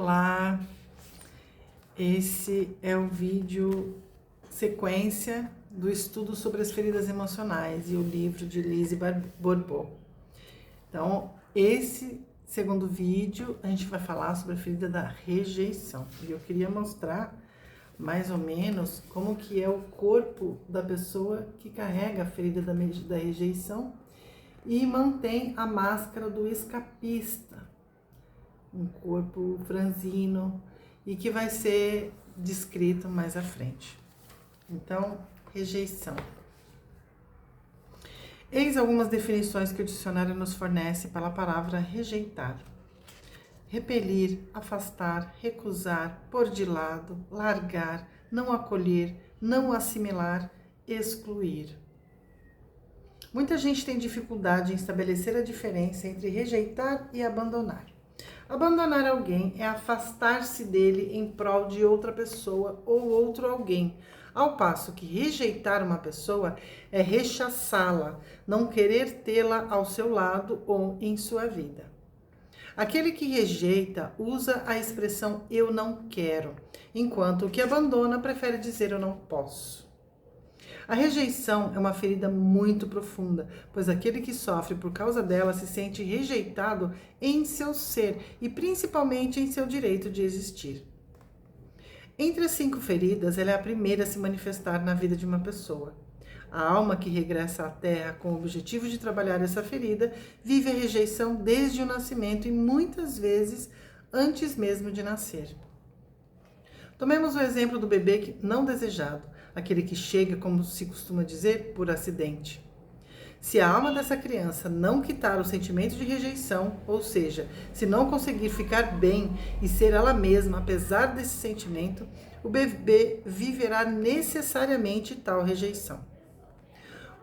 Olá, esse é o vídeo sequência do estudo sobre as feridas emocionais e o livro de Lise Bourbeau. Então, esse segundo vídeo a gente vai falar sobre a ferida da rejeição. E eu queria mostrar mais ou menos como que é o corpo da pessoa que carrega a ferida da rejeição e mantém a máscara do escapista. Um corpo franzino e que vai ser descrito mais à frente. Então, rejeição. Eis algumas definições que o dicionário nos fornece para a palavra rejeitar: repelir, afastar, recusar, pôr de lado, largar, não acolher, não assimilar, excluir. Muita gente tem dificuldade em estabelecer a diferença entre rejeitar e abandonar. Abandonar alguém é afastar-se dele em prol de outra pessoa ou outro alguém, ao passo que rejeitar uma pessoa é rechaçá-la, não querer tê-la ao seu lado ou em sua vida. Aquele que rejeita usa a expressão eu não quero, enquanto o que abandona prefere dizer eu não posso. A rejeição é uma ferida muito profunda, pois aquele que sofre por causa dela se sente rejeitado em seu ser e principalmente em seu direito de existir. Entre as 5 feridas, ela é a primeira a se manifestar na vida de uma pessoa. A alma que regressa à Terra com o objetivo de trabalhar essa ferida vive a rejeição desde o nascimento e muitas vezes antes mesmo de nascer. Tomemos o exemplo do bebê não desejado, aquele que chega, como se costuma dizer, por acidente. Se a alma dessa criança não quitar o sentimento de rejeição, ou seja, se não conseguir ficar bem e ser ela mesma apesar desse sentimento, o bebê viverá necessariamente tal rejeição.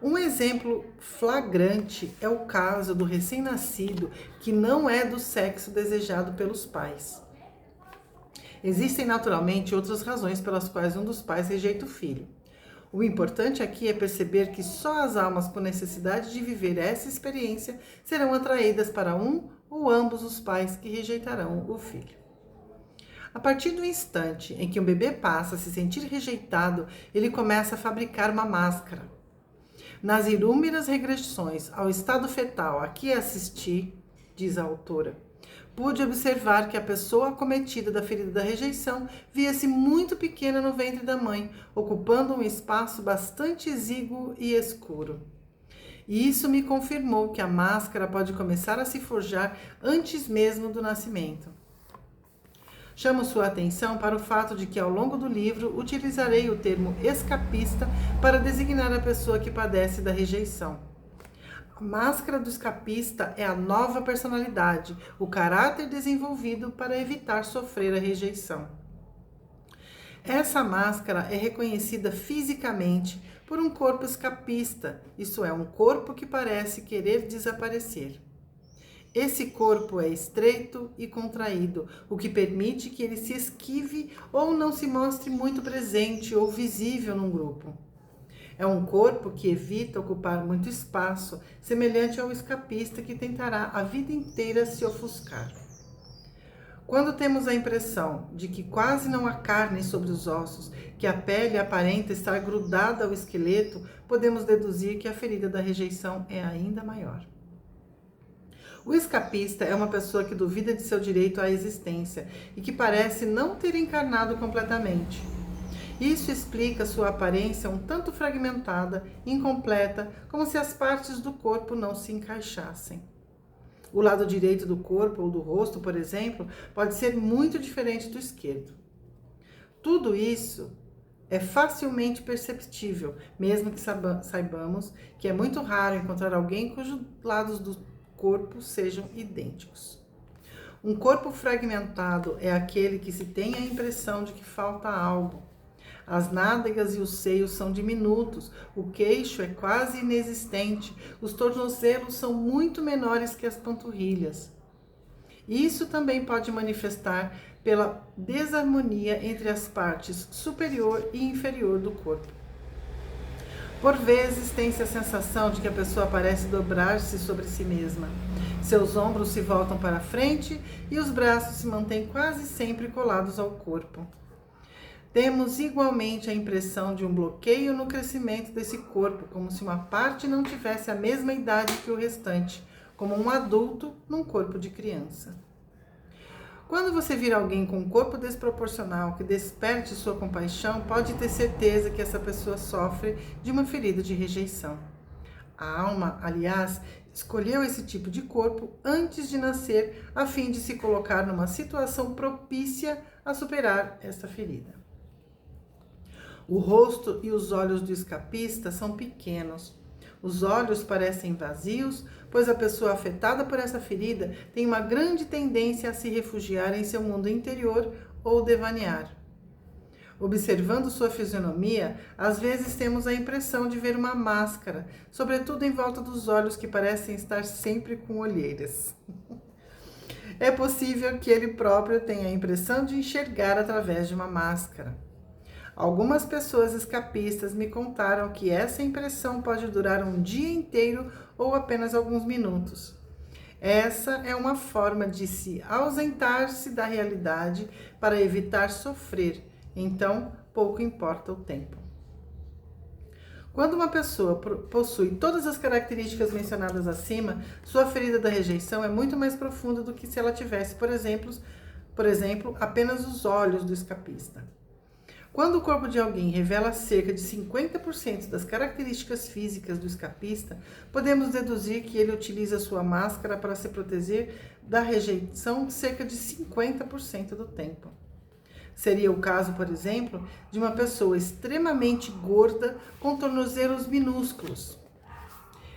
Um exemplo flagrante é o caso do recém-nascido que não é do sexo desejado pelos pais. Existem naturalmente outras razões pelas quais um dos pais rejeita o filho. O importante aqui é perceber que só as almas com necessidade de viver essa experiência serão atraídas para um ou ambos os pais que rejeitarão o filho. A partir do instante em que um bebê passa a se sentir rejeitado, ele começa a fabricar uma máscara. Nas inúmeras regressões ao estado fetal a que assisti, diz a autora, pude observar que a pessoa acometida da ferida da rejeição via-se muito pequena no ventre da mãe, ocupando um espaço bastante exíguo e escuro. E isso me confirmou que a máscara pode começar a se forjar antes mesmo do nascimento. Chamo sua atenção para o fato de que, ao longo do livro, utilizarei o termo escapista para designar a pessoa que padece da rejeição. A máscara do escapista é a nova personalidade, o caráter desenvolvido para evitar sofrer a rejeição. Essa máscara é reconhecida fisicamente por um corpo escapista, isto é, um corpo que parece querer desaparecer. Esse corpo é estreito e contraído, o que permite que ele se esquive ou não se mostre muito presente ou visível num grupo. É um corpo que evita ocupar muito espaço, semelhante ao escapista que tentará a vida inteira se ofuscar. Quando temos a impressão de que quase não há carne sobre os ossos, que a pele aparenta estar grudada ao esqueleto, podemos deduzir que a ferida da rejeição é ainda maior. O escapista é uma pessoa que duvida de seu direito à existência e que parece não ter encarnado completamente. Isso explica sua aparência um tanto fragmentada, incompleta, como se as partes do corpo não se encaixassem. O lado direito do corpo ou do rosto, por exemplo, pode ser muito diferente do esquerdo. Tudo isso é facilmente perceptível, mesmo que saibamos que é muito raro encontrar alguém cujos lados do corpo sejam idênticos. Um corpo fragmentado é aquele que se tem a impressão de que falta algo. As nádegas e os seios são diminutos, o queixo é quase inexistente, os tornozelos são muito menores que as panturrilhas. Isso também pode manifestar pela desarmonia entre as partes superior e inferior do corpo. Por vezes tem-se a sensação de que a pessoa parece dobrar-se sobre si mesma. Seus ombros se voltam para frente e os braços se mantêm quase sempre colados ao corpo. Temos igualmente a impressão de um bloqueio no crescimento desse corpo, como se uma parte não tivesse a mesma idade que o restante, como um adulto num corpo de criança. Quando você vir alguém com um corpo desproporcional que desperte sua compaixão, pode ter certeza que essa pessoa sofre de uma ferida de rejeição. A alma, aliás, escolheu esse tipo de corpo antes de nascer, a fim de se colocar numa situação propícia a superar esta ferida. O rosto e os olhos do escapista são pequenos. Os olhos parecem vazios, pois a pessoa afetada por essa ferida tem uma grande tendência a se refugiar em seu mundo interior ou devanear. Observando sua fisionomia, às vezes temos a impressão de ver uma máscara, sobretudo em volta dos olhos que parecem estar sempre com olheiras. É possível que ele próprio tenha a impressão de enxergar através de uma máscara. Algumas pessoas escapistas me contaram que essa impressão pode durar um dia inteiro ou apenas alguns minutos. Essa é uma forma de se ausentar-se da realidade para evitar sofrer, então pouco importa o tempo. Quando uma pessoa possui todas as características mencionadas acima, sua ferida da rejeição é muito mais profunda do que se ela tivesse, por exemplo, apenas os olhos do escapista. Quando o corpo de alguém revela cerca de 50% das características físicas do escapista, podemos deduzir que ele utiliza sua máscara para se proteger da rejeição cerca de 50% do tempo. Seria o caso, por exemplo, de uma pessoa extremamente gorda com tornozelos minúsculos.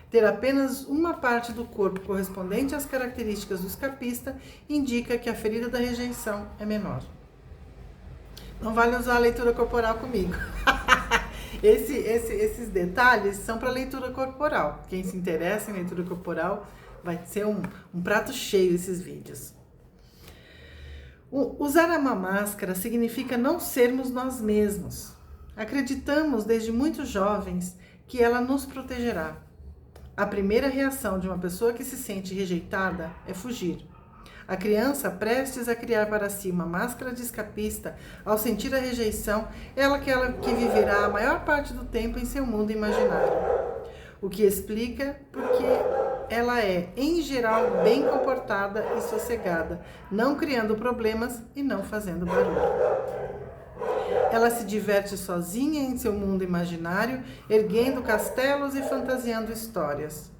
Ter apenas uma parte do corpo correspondente às características do escapista indica que a ferida da rejeição é menor. Não vale usar a leitura corporal comigo. Esses detalhes são para leitura corporal. Quem se interessa em leitura corporal vai ser um prato cheio esses vídeos. Usar uma máscara significa não sermos nós mesmos. Acreditamos desde muito jovens que ela nos protegerá. A primeira reação de uma pessoa que se sente rejeitada é fugir. A criança, prestes a criar para si uma máscara de escapista, ao sentir a rejeição, ela que viverá a maior parte do tempo em seu mundo imaginário. O que explica porque ela é, em geral, bem comportada e sossegada, não criando problemas e não fazendo barulho. Ela se diverte sozinha em seu mundo imaginário, erguendo castelos e fantasiando histórias.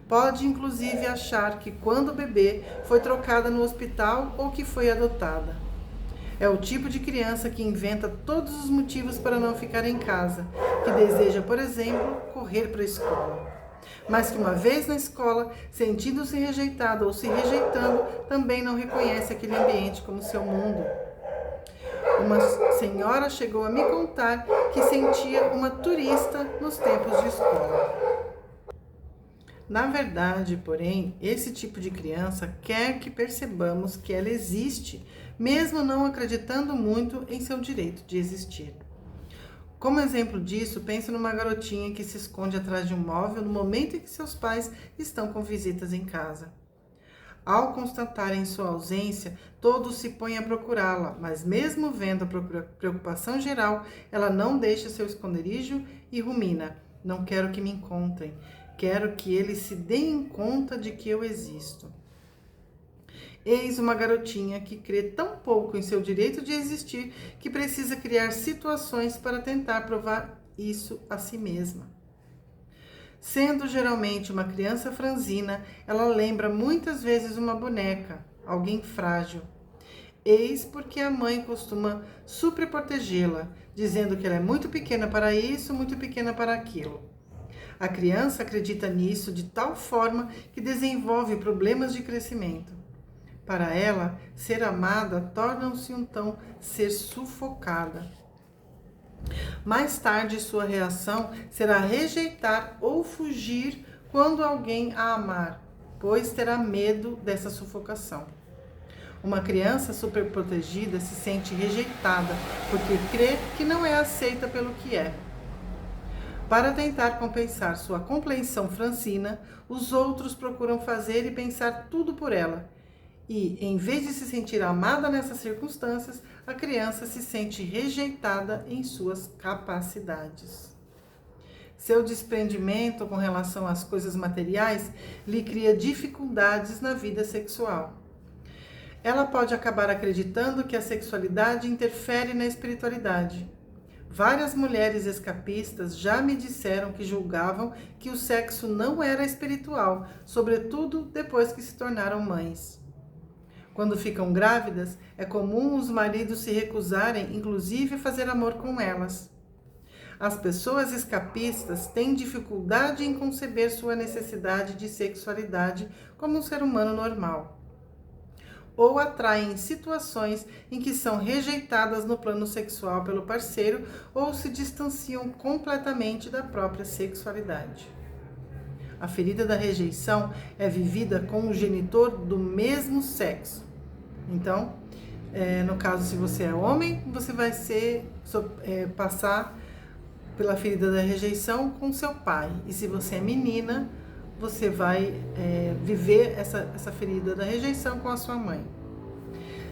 Pode, inclusive, achar que quando bebê foi trocada no hospital ou que foi adotada. É o tipo de criança que inventa todos os motivos para não ficar em casa, que deseja, por exemplo, correr para a escola. Mas que uma vez na escola, sentindo-se rejeitada ou se rejeitando, também não reconhece aquele ambiente como seu mundo. Uma senhora chegou a me contar que sentia uma turista nos tempos de escola. Na verdade, porém, esse tipo de criança quer que percebamos que ela existe, mesmo não acreditando muito em seu direito de existir. Como exemplo disso, pense numa garotinha que se esconde atrás de um móvel no momento em que seus pais estão com visitas em casa. Ao constatarem sua ausência, todos se põem a procurá-la, mas mesmo vendo a preocupação geral, ela não deixa seu esconderijo e rumina: não quero que me encontrem. Quero que eles se deem conta de que eu existo. Eis uma garotinha que crê tão pouco em seu direito de existir que precisa criar situações para tentar provar isso a si mesma. Sendo geralmente uma criança franzina, ela lembra muitas vezes uma boneca, alguém frágil. Eis porque a mãe costuma superprotegê-la, dizendo que ela é muito pequena para isso, muito pequena para aquilo. A criança acredita nisso de tal forma que desenvolve problemas de crescimento. Para ela, ser amada torna-se então ser sufocada. Mais tarde, sua reação será rejeitar ou fugir quando alguém a amar, pois terá medo dessa sufocação. Uma criança superprotegida se sente rejeitada porque crê que não é aceita pelo que é. Para tentar compensar sua compreensão francina, os outros procuram fazer e pensar tudo por ela. E, em vez de se sentir amada nessas circunstâncias, a criança se sente rejeitada em suas capacidades. Seu desprendimento com relação às coisas materiais lhe cria dificuldades na vida sexual. Ela pode acabar acreditando que a sexualidade interfere na espiritualidade. Várias mulheres escapistas já me disseram que julgavam que o sexo não era espiritual, sobretudo depois que se tornaram mães. Quando ficam grávidas, é comum os maridos se recusarem, inclusive, a fazer amor com elas. As pessoas escapistas têm dificuldade em conceber sua necessidade de sexualidade como um ser humano normal. Ou atraem situações em que são rejeitadas no plano sexual pelo parceiro ou se distanciam completamente da própria sexualidade. A ferida da rejeição é vivida com o genitor do mesmo sexo. Então, no caso, se você é homem, você vai passar pela ferida da rejeição com seu pai. E se você é menina, você vai viver essa ferida da rejeição com a sua mãe.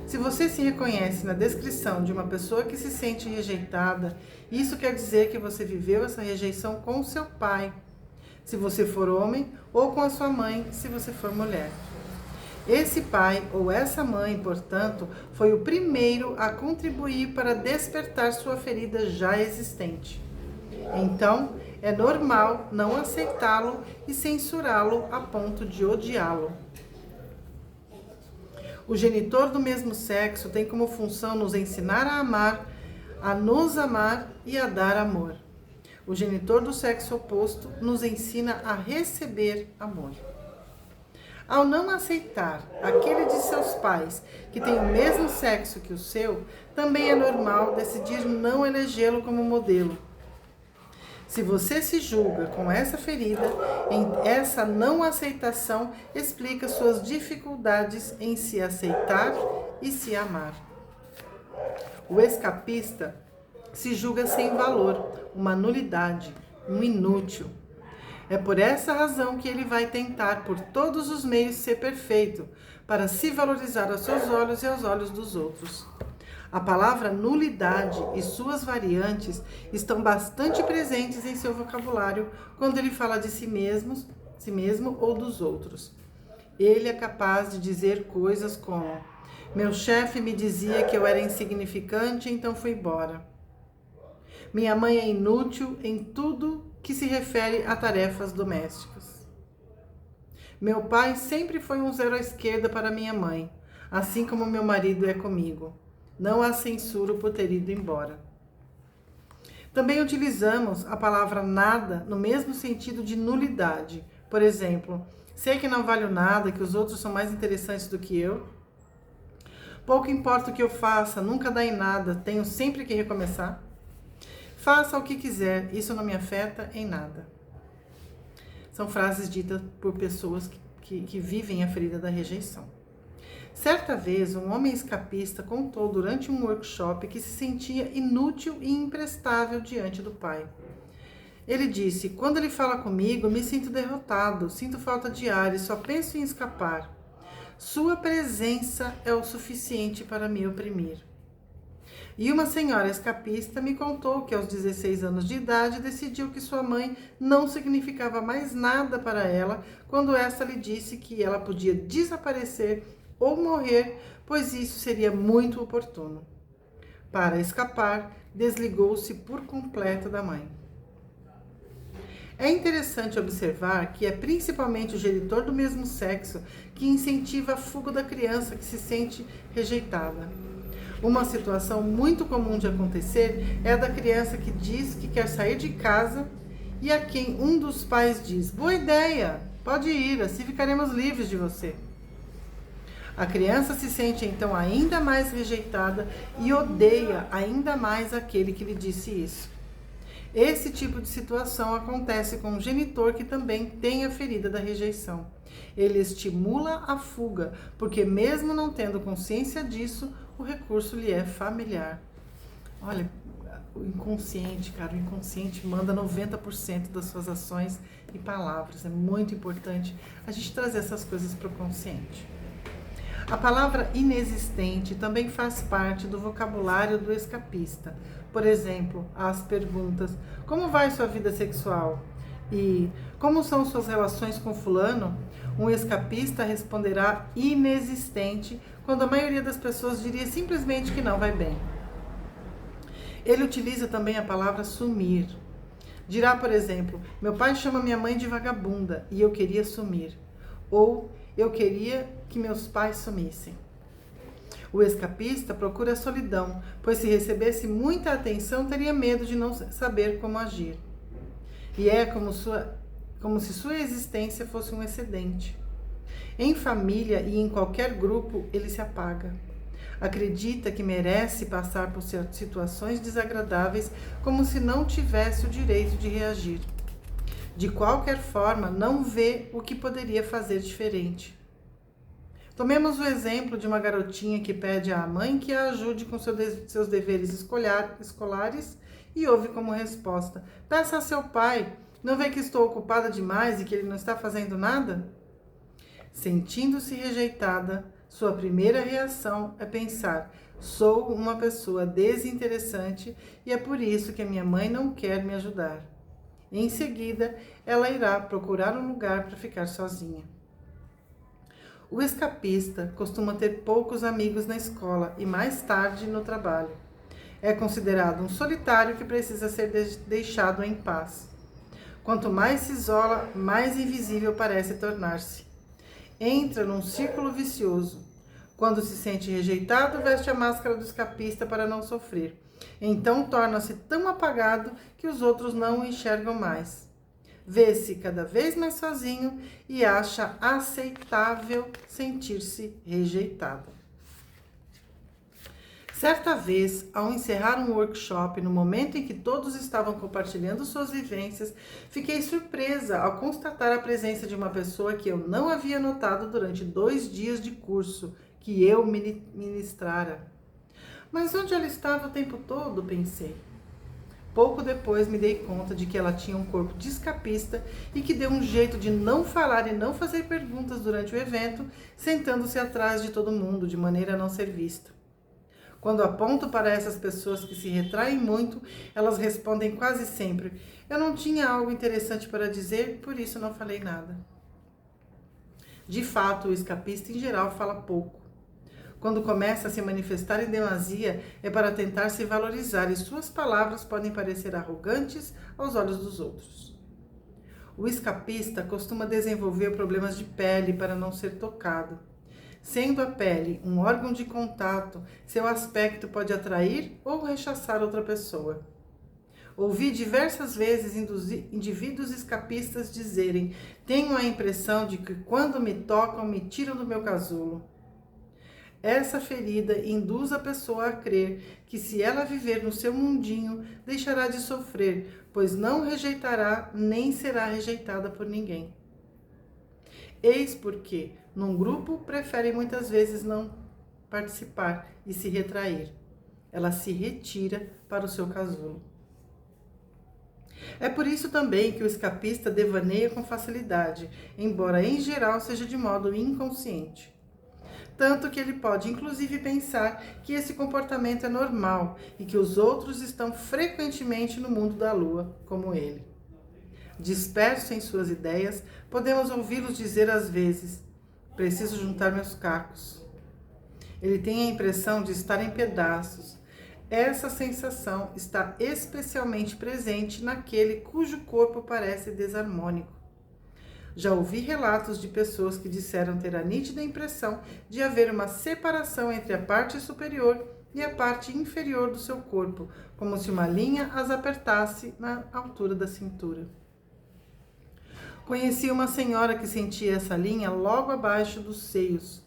Se você se reconhece na descrição de uma pessoa que se sente rejeitada, isso quer dizer que você viveu essa rejeição com o seu pai, se você for homem, ou com a sua mãe, se você for mulher. Esse pai ou essa mãe, portanto, foi o primeiro a contribuir para despertar sua ferida já existente. Então, é normal não aceitá-lo e censurá-lo a ponto de odiá-lo. O genitor do mesmo sexo tem como função nos ensinar a amar, a nos amar e a dar amor. O genitor do sexo oposto nos ensina a receber amor. Ao não aceitar aquele de seus pais que tem o mesmo sexo que o seu, também é normal decidir não elegê-lo como modelo. Se você se julga com essa ferida, essa não aceitação explica suas dificuldades em se aceitar e se amar. O escapista se julga sem valor, uma nulidade, um inútil. É por essa razão que ele vai tentar por todos os meios ser perfeito, para se valorizar aos seus olhos e aos olhos dos outros. A palavra nulidade e suas variantes estão bastante presentes em seu vocabulário quando ele fala de si mesmo ou dos outros. Ele é capaz de dizer coisas como: meu chefe me dizia que eu era insignificante, então fui embora. Minha mãe é inútil em tudo que se refere a tarefas domésticas. Meu pai sempre foi um zero à esquerda para minha mãe, assim como meu marido é comigo. Não a censuro por ter ido embora. Também utilizamos a palavra nada no mesmo sentido de nulidade. Por exemplo, sei que não valho nada, que os outros são mais interessantes do que eu. Pouco importa o que eu faça, nunca dá em nada, tenho sempre que recomeçar. Faça o que quiser, isso não me afeta em nada. São frases ditas por pessoas que vivem a ferida da rejeição. Certa vez, um homem escapista contou durante um workshop que se sentia inútil e imprestável diante do pai. Ele disse: quando ele fala comigo, me sinto derrotado, sinto falta de ar e só penso em escapar. Sua presença é o suficiente para me oprimir. E uma senhora escapista me contou que aos 16 anos de idade decidiu que sua mãe não significava mais nada para ela quando esta lhe disse que ela podia desaparecer ou morrer, pois isso seria muito oportuno. Para escapar, desligou-se por completo da mãe. É interessante observar que é principalmente o genitor do mesmo sexo que incentiva a fuga da criança que se sente rejeitada. Uma situação muito comum de acontecer é a da criança que diz que quer sair de casa e a quem um dos pais diz: boa ideia, pode ir, assim ficaremos livres de você. A criança se sente então ainda mais rejeitada e odeia ainda mais aquele que lhe disse isso. Esse tipo de situação acontece com um genitor que também tem a ferida da rejeição. Ele estimula a fuga, porque mesmo não tendo consciência disso, o recurso lhe é familiar. Olha, o inconsciente, cara, o inconsciente manda 90% das suas ações e palavras. É muito importante a gente trazer essas coisas para o consciente. A palavra inexistente também faz parte do vocabulário do escapista. Por exemplo, as perguntas: como vai sua vida sexual? E como são suas relações com fulano? Um escapista responderá inexistente, quando a maioria das pessoas diria simplesmente que não vai bem. Ele utiliza também a palavra sumir. Dirá, por exemplo: meu pai chama minha mãe de vagabunda e eu queria sumir. Ou eu queria que meus pais sumissem. O escapista procura a solidão, pois se recebesse muita atenção, teria medo de não saber como agir. E é como se sua existência fosse um excedente. Em família e em qualquer grupo, ele se apaga. Acredita que merece passar por situações desagradáveis como se não tivesse o direito de reagir. De qualquer forma, não vê o que poderia fazer diferente. Tomemos o exemplo de uma garotinha que pede à mãe que a ajude com seus deveres escolares e ouve como resposta: peça a seu pai, não vê que estou ocupada demais e que ele não está fazendo nada? Sentindo-se rejeitada, sua primeira reação é pensar: sou uma pessoa desinteressante e é por isso que a minha mãe não quer me ajudar. Em seguida, ela irá procurar um lugar para ficar sozinha. O escapista costuma ter poucos amigos na escola e mais tarde no trabalho. É considerado um solitário que precisa ser deixado em paz. Quanto mais se isola, mais invisível parece tornar-se. Entra num círculo vicioso. Quando se sente rejeitado, veste a máscara do escapista para não sofrer. Então torna-se tão apagado que os outros não o enxergam mais. Vê-se cada vez mais sozinho e acha aceitável sentir-se rejeitado. Certa vez, ao encerrar um workshop, no momento em que todos estavam compartilhando suas vivências, fiquei surpresa ao constatar a presença de uma pessoa que eu não havia notado durante 2 dias de curso que eu ministrara. Mas onde ela estava o tempo todo, pensei. Pouco depois me dei conta de que ela tinha um corpo de escapista e que deu um jeito de não falar e não fazer perguntas durante o evento, sentando-se atrás de todo mundo, de maneira a não ser vista. Quando aponto para essas pessoas que se retraem muito, elas respondem quase sempre: eu não tinha algo interessante para dizer, por isso não falei nada. De fato, o escapista em geral fala pouco. Quando começa a se manifestar em demasia, é para tentar se valorizar e suas palavras podem parecer arrogantes aos olhos dos outros. O escapista costuma desenvolver problemas de pele para não ser tocado. Sendo a pele um órgão de contato, seu aspecto pode atrair ou rechaçar outra pessoa. Ouvi diversas vezes indivíduos escapistas dizerem: tenho a impressão de que quando me tocam, me tiram do meu casulo. Essa ferida induz a pessoa a crer que se ela viver no seu mundinho, deixará de sofrer, pois não rejeitará nem será rejeitada por ninguém. Eis porque, num grupo, prefere muitas vezes não participar e se retrair. Ela se retira para o seu casulo. É por isso também que o escapista devaneia com facilidade, embora em geral seja de modo inconsciente. Tanto que ele pode inclusive pensar que esse comportamento é normal e que os outros estão frequentemente no mundo da lua, como ele. Disperso em suas ideias, podemos ouvi-los dizer às vezes: preciso juntar meus cacos. Ele tem a impressão de estar em pedaços. Essa sensação está especialmente presente naquele cujo corpo parece desarmônico. Já ouvi relatos de pessoas que disseram ter a nítida impressão de haver uma separação entre a parte superior e a parte inferior do seu corpo, como se uma linha as apertasse na altura da cintura. Conheci uma senhora que sentia essa linha logo abaixo dos seios.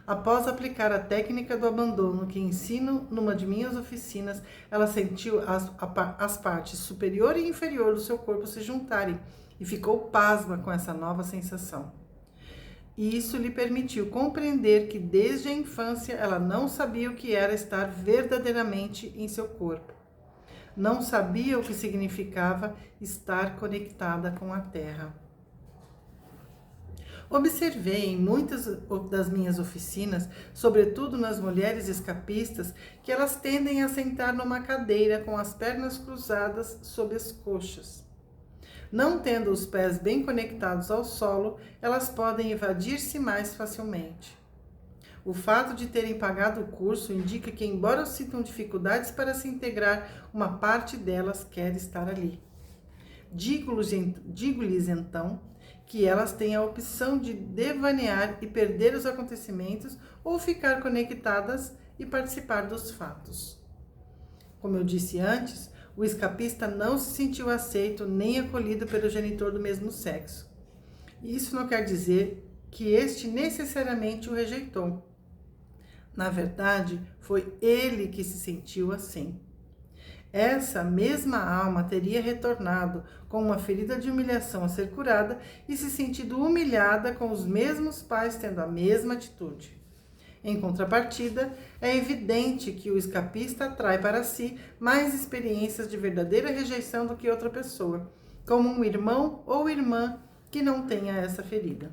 Após aplicar a técnica do abandono que ensino numa de minhas oficinas, ela sentiu as partes superior e inferior do seu corpo se juntarem e ficou pasma com essa nova sensação. E isso lhe permitiu compreender que desde a infância ela não sabia o que era estar verdadeiramente em seu corpo. Não sabia o que significava estar conectada com a Terra. Observei em muitas das minhas oficinas, sobretudo nas mulheres escapistas, que elas tendem a sentar numa cadeira com as pernas cruzadas sob as coxas. Não tendo os pés bem conectados ao solo, elas podem evadir-se mais facilmente. O fato de terem pagado o curso indica que, embora sintam dificuldades para se integrar, uma parte delas quer estar ali. Digo-lhes então que elas têm a opção de devanear e perder os acontecimentos ou ficar conectadas e participar dos fatos. Como eu disse antes, o escapista não se sentiu aceito nem acolhido pelo genitor do mesmo sexo. Isso não quer dizer que este necessariamente o rejeitou. Na verdade, foi ele que se sentiu assim. Essa mesma alma teria retornado com uma ferida de humilhação a ser curada e se sentido humilhada com os mesmos pais tendo a mesma atitude. Em contrapartida, é evidente que o escapista atrai para si mais experiências de verdadeira rejeição do que outra pessoa, como um irmão ou irmã que não tenha essa ferida.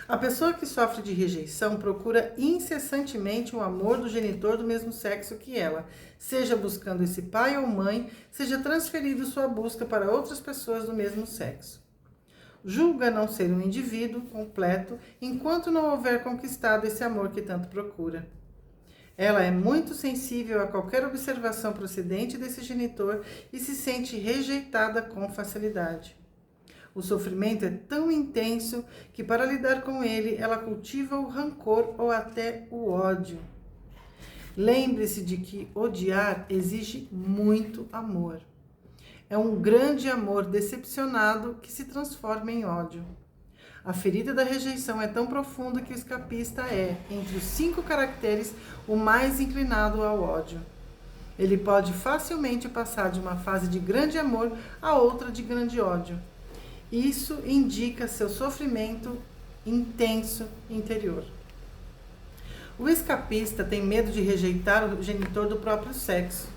A pessoa que sofre de rejeição procura incessantemente o amor do genitor do mesmo sexo que ela, seja buscando esse pai ou mãe, seja transferido sua busca para outras pessoas do mesmo sexo. Julga não ser um indivíduo completo enquanto não houver conquistado esse amor que tanto procura. Ela é muito sensível a qualquer observação procedente desse genitor e se sente rejeitada com facilidade. O sofrimento é tão intenso que, para lidar com ele, ela cultiva o rancor ou até o ódio. Lembre-se de que odiar exige muito amor. É um grande amor decepcionado que se transforma em ódio. A ferida da rejeição é tão profunda que o escapista é, entre os 5 caracteres, o mais inclinado ao ódio. Ele pode facilmente passar de uma fase de grande amor a outra de grande ódio. Isso indica seu sofrimento intenso interior. O escapista tem medo de rejeitar o genitor do próprio sexo,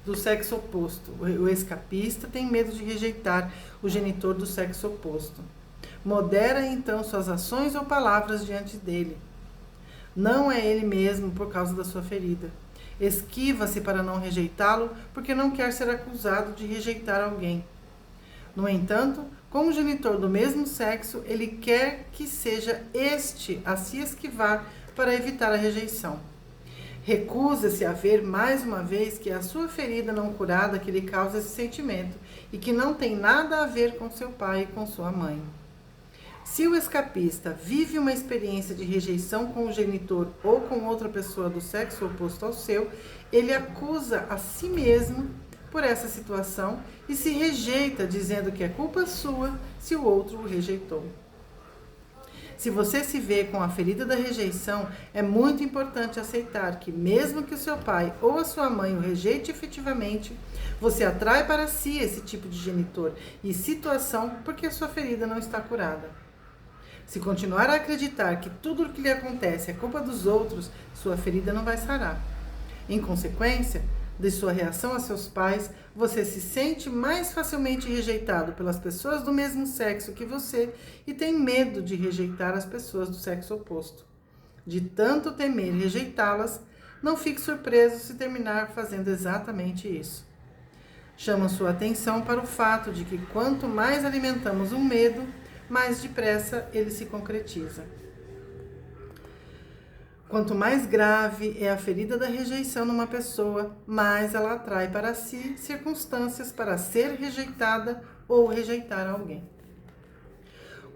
do sexo oposto. O escapista tem medo de rejeitar o genitor do sexo oposto. Modera então suas ações ou palavras diante dele. Não é ele mesmo por causa da sua ferida. Esquiva-se para não rejeitá-lo porque não quer ser acusado de rejeitar alguém. No entanto, como genitor do mesmo sexo, ele quer que seja este a se esquivar para evitar a rejeição. Recusa-se a ver mais uma vez que é a sua ferida não curada que lhe causa esse sentimento e que não tem nada a ver com seu pai e com sua mãe. Se o escapista vive uma experiência de rejeição com o genitor ou com outra pessoa do sexo oposto ao seu, ele acusa a si mesmo por essa situação e se rejeita, dizendo que é culpa sua se o outro o rejeitou. Se você se vê com a ferida da rejeição, é muito importante aceitar que, mesmo que o seu pai ou a sua mãe o rejeite efetivamente, você atrai para si esse tipo de genitor e situação porque a sua ferida não está curada. Se continuar a acreditar que tudo o que lhe acontece é culpa dos outros, sua ferida não vai sarar. Em consequência de sua reação a seus pais, você se sente mais facilmente rejeitado pelas pessoas do mesmo sexo que você e tem medo de rejeitar as pessoas do sexo oposto. De tanto temer rejeitá-las, não fique surpreso se terminar fazendo exatamente isso. Chama sua atenção para o fato de que quanto mais alimentamos um medo, mais depressa ele se concretiza. Quanto mais grave é a ferida da rejeição numa pessoa, mais ela atrai para si circunstâncias para ser rejeitada ou rejeitar alguém.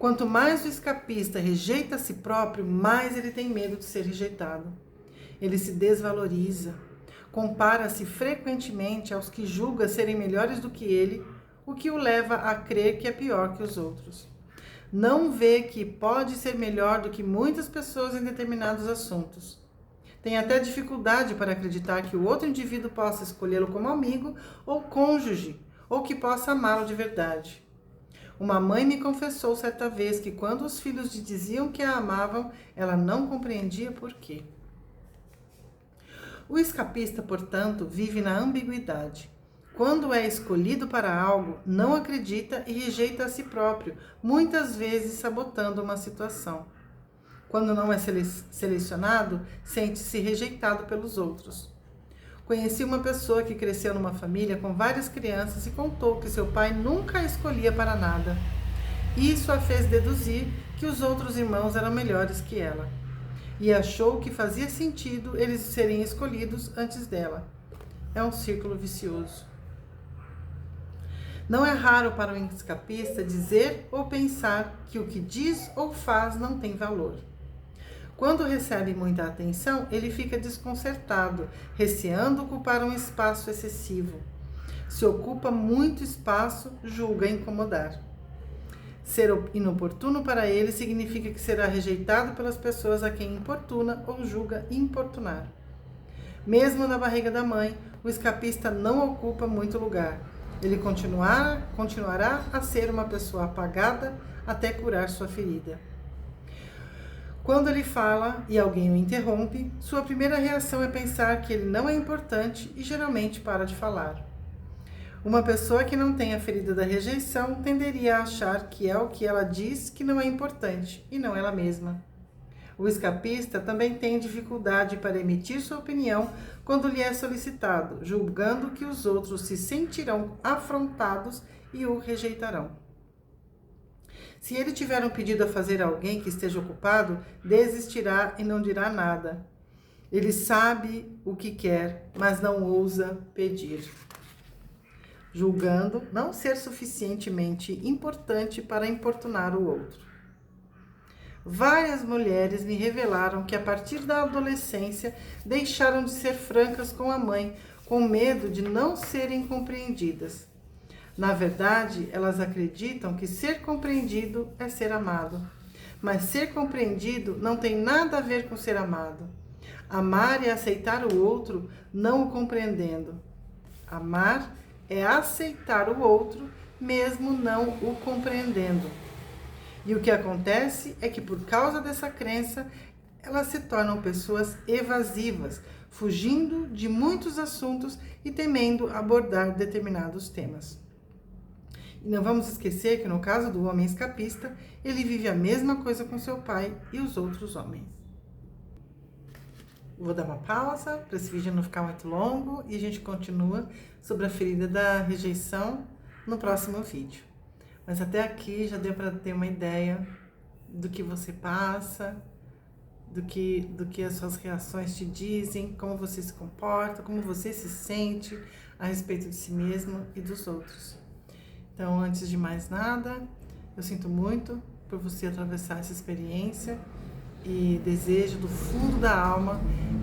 Quanto mais o escapista rejeita a si próprio, mais ele tem medo de ser rejeitado. Ele se desvaloriza, compara-se frequentemente aos que julga serem melhores do que ele, o que o leva a crer que é pior que os outros. Não vê que pode ser melhor do que muitas pessoas em determinados assuntos. Tem até dificuldade para acreditar que o outro indivíduo possa escolhê-lo como amigo ou cônjuge, ou que possa amá-lo de verdade. Uma mãe me confessou certa vez que quando os filhos lhe diziam que a amavam, ela não compreendia por quê. O escapista, portanto, vive na ambiguidade. Quando é escolhido para algo, não acredita e rejeita a si próprio, muitas vezes sabotando uma situação. Quando não é selecionado, sente-se rejeitado pelos outros. Conheci uma pessoa que cresceu numa família com várias crianças e contou que seu pai nunca a escolhia para nada. Isso a fez deduzir que os outros irmãos eram melhores que ela. E achou que fazia sentido eles serem escolhidos antes dela. É um círculo vicioso. Não é raro para um escapista dizer ou pensar que o que diz ou faz não tem valor. Quando recebe muita atenção, ele fica desconcertado, receando ocupar um espaço excessivo. Se ocupa muito espaço, julga incomodar. Ser inoportuno para ele significa que será rejeitado pelas pessoas a quem importuna ou julga importunar. Mesmo na barriga da mãe, o escapista não ocupa muito lugar. Ele continuará a ser uma pessoa apagada até curar sua ferida. Quando ele fala e alguém o interrompe, sua primeira reação é pensar que ele não é importante e geralmente para de falar. Uma pessoa que não tem a ferida da rejeição tenderia a achar que é o que ela diz que não é importante e não ela mesma. O escapista também tem dificuldade para emitir sua opinião quando lhe é solicitado, julgando que os outros se sentirão afrontados e o rejeitarão. Se ele tiver um pedido a fazer a alguém que esteja ocupado, desistirá e não dirá nada. Ele sabe o que quer, mas não ousa pedir, julgando não ser suficientemente importante para importunar o outro. Várias mulheres me revelaram que a partir da adolescência deixaram de ser francas com a mãe, com medo de não serem compreendidas. Na verdade, elas acreditam que ser compreendido é ser amado. Mas ser compreendido não tem nada a ver com ser amado. Amar é aceitar o outro, não o compreendendo. Amar é aceitar o outro, mesmo não o compreendendo. E o que acontece é que, por causa dessa crença, elas se tornam pessoas evasivas, fugindo de muitos assuntos e temendo abordar determinados temas. E não vamos esquecer que, no caso do homem escapista, ele vive a mesma coisa com seu pai e os outros homens. Vou dar uma pausa para esse vídeo não ficar muito longo e a gente continua sobre a ferida da rejeição no próximo vídeo. Mas até aqui já deu para ter uma ideia do que você passa, do que as suas reações te dizem, como você se comporta, como você se sente a respeito de si mesmo e dos outros. Então, antes de mais nada, eu sinto muito por você atravessar essa experiência e desejo do fundo da alma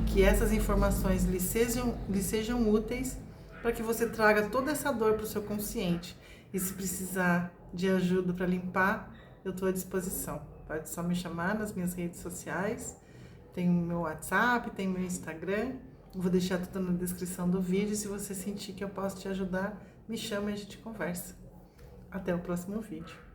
que essas informações lhe sejam úteis para que você traga toda essa dor para o seu consciente. E se precisar de ajuda para limpar, eu estou à disposição. Pode só me chamar nas minhas redes sociais, tem o meu WhatsApp, tem o meu Instagram, eu vou deixar tudo na descrição do vídeo. Se você sentir que eu posso te ajudar, me chama e a gente conversa. Até o próximo vídeo.